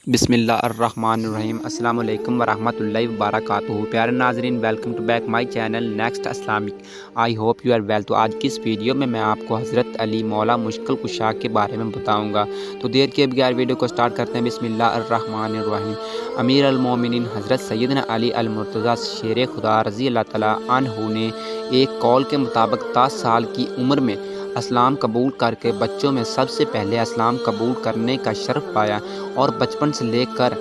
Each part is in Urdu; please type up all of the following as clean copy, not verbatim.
بسم اللہ الرحمن الرحیم۔ السلام علیکم ورحمۃ اللہ وبرکاتہ۔ پیارے ناظرین، welcome to back my channel next Islamic. I hope you are well. تو آج کی اس ویڈیو میں آپ کو حضرت علی مولا مشکل کشا کے بارے میں بتاؤں گا۔ تو دیر کے بغیر ویڈیو کو سٹارٹ کرتے ہیں۔ بسم اللہ الرحمن الرحیم۔ امیر المومنین حضرت سیدنا علی المرتضیٰ شیر خدا رضی اللہ تعالیٰ عنہ نے ایک قول کے مطابق 10 سال کی عمر میں اسلام قبول کر کے بچوں میں سب سے پہلے اسلام قبول کرنے کا شرف پایا، اور بچپن سے لے کر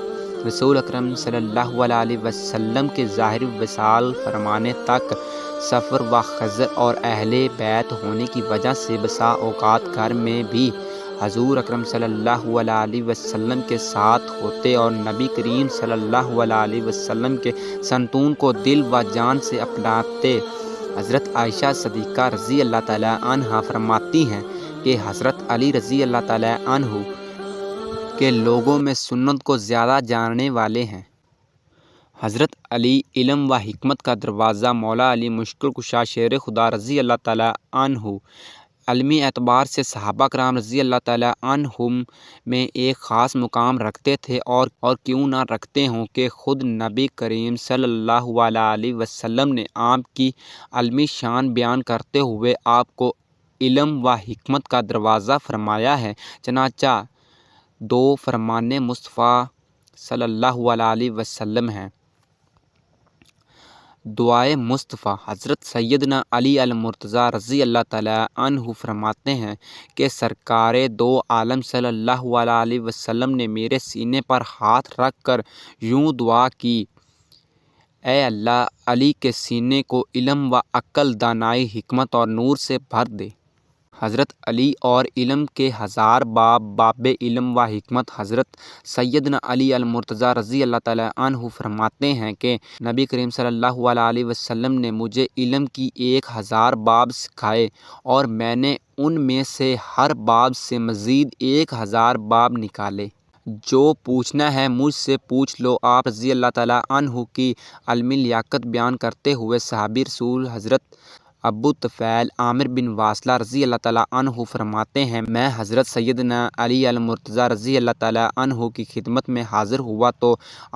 رسول اکرم صلی اللہ علیہ وسلم کے ظاہری وصال فرمانے تک سفر و خضر اور اہل بیت ہونے کی وجہ سے بسا اوقات گھر میں بھی حضور اکرم صلی اللہ علیہ وسلم کے ساتھ ہوتے اور نبی کریم صلی اللہ علیہ وسلم کے سنتون کو دل و جان سے اپناتے۔ حضرت عائشہ صدیقہ رضی اللہ تعالیٰ عنہ فرماتی ہیں کہ حضرت علی رضی اللہ تعالیٰ عنہ کے لوگوں میں سنت کو زیادہ جاننے والے ہیں۔ حضرت علی علم و حکمت کا دروازہ۔ مولا علی مشکل کشا شیر خدا رضی اللہ تعالیٰ عنہ علمی اعتبار سے صحابہ کرام رضی اللہ تعالیٰ عنہم میں ایک خاص مقام رکھتے تھے، اور کیوں نہ رکھتے ہوں کہ خود نبی کریم صلی اللہ علیہ وسلم نے آپ کی علمی شان بیان کرتے ہوئے آپ کو علم و حکمت کا دروازہ فرمایا ہے۔ چنانچہ 2 فرمان مصطفیٰ صلی اللہ علیہ وسلم ہیں۔ دعائے مصطفیٰ۔ حضرت سیدنا علی المرتضیٰ رضی اللہ تعالیٰ عنہ فرماتے ہیں کہ سرکار دو عالم صلی اللہ علیہ وسلم نے میرے سینے پر ہاتھ رکھ کر یوں دعا کی: اے اللہ، علی کے سینے کو علم و عقل، دانائی، حکمت اور نور سے بھر دے۔ حضرت علی اور علم کے 1000 باب، باب علم و حکمت۔ حضرت سیدنا علی المرتضیٰ رضی اللہ تعالیٰ عنہ فرماتے ہیں کہ نبی کریم صلی اللہ علیہ وسلم نے مجھے علم کی 1000 باب سکھائے، اور میں نے ان میں سے ہر باب سے مزید 1000 باب نکالے۔ جو پوچھنا ہے مجھ سے پوچھ لو۔ آپ رضی اللہ تعالیٰ عنہ کی علمی لیاقت بیان کرتے ہوئے صحابی رسول حضرت ابو طفیل عامر بن واصلہ رضی اللہ تعالیٰ عنہ فرماتے ہیں، میں حضرت سیدنا علی المرتضیٰ رضی اللہ تعالیٰ عنہ کی خدمت میں حاضر ہوا تو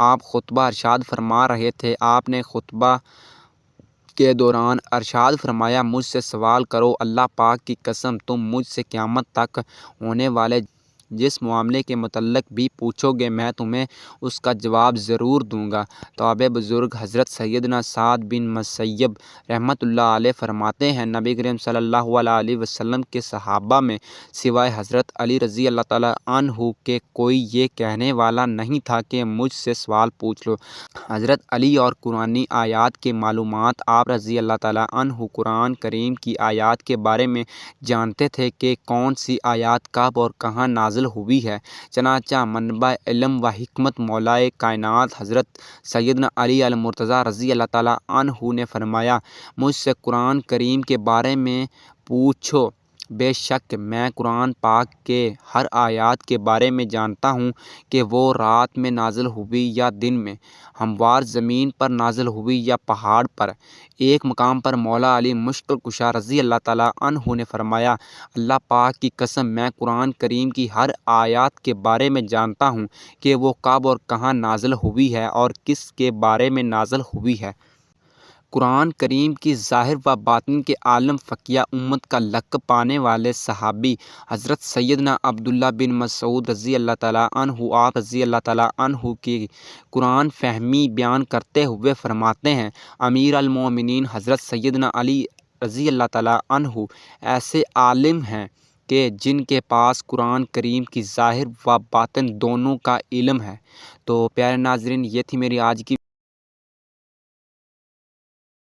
آپ خطبہ ارشاد فرما رہے تھے۔ آپ نے خطبہ کے دوران ارشاد فرمایا: مجھ سے سوال کرو، اللہ پاک کی قسم تم مجھ سے قیامت تک ہونے والے جس معاملے کے متعلق بھی پوچھو گے میں تمہیں اس کا جواب ضرور دوں گا۔ توابع بزرگ حضرت سیدنا سعد بن مسیب رحمۃ اللہ علیہ فرماتے ہیں، نبی کریم صلی اللہ علیہ وسلم کے صحابہ میں سوائے حضرت علی رضی اللہ تعالیٰ عنہ کے کوئی یہ کہنے والا نہیں تھا کہ مجھ سے سوال پوچھ لو۔ حضرت علی اور قرآنی آیات کے معلومات۔ آپ رضی اللہ تعالیٰ عنہ قرآن کریم کی آیات کے بارے میں جانتے تھے کہ کون سی آیات کب اور کہاں نازل ہوئی ہے۔ چنانچہ منبع علم و حکمت مولائے کائنات حضرت سیدنا علی المرتضیٰ رضی اللہ تعالیٰ عنہ نے فرمایا: مجھ سے قرآن کریم کے بارے میں پوچھو، بے شک میں قرآن پاک کے ہر آیات کے بارے میں جانتا ہوں کہ وہ رات میں نازل ہوئی یا دن میں، ہموار زمین پر نازل ہوئی یا پہاڑ پر۔ ایک مقام پر مولا علی مشکل کشا رضی اللہ تعالیٰ عنہ نے فرمایا: اللہ پاک کی قسم میں قرآن کریم کی ہر آیات کے بارے میں جانتا ہوں کہ وہ کب اور کہاں نازل ہوئی ہے اور کس کے بارے میں نازل ہوئی ہے۔ قرآن کریم کی ظاہر و باطن کے عالم فقیہ امت کا لقب پانے والے صحابی حضرت سیدنا عبداللہ بن مسعود رضی اللہ تعالیٰ عنہ آپ رضی اللہ تعالیٰ عنہ کی قرآن فہمی بیان کرتے ہوئے فرماتے ہیں، امیر المومنین حضرت سیدنا علی رضی اللہ تعالیٰ عنہ ایسے عالم ہیں کہ جن کے پاس قرآن کریم کی ظاہر و باطن دونوں کا علم ہے۔ تو پیارے ناظرین، یہ تھی میری آج کی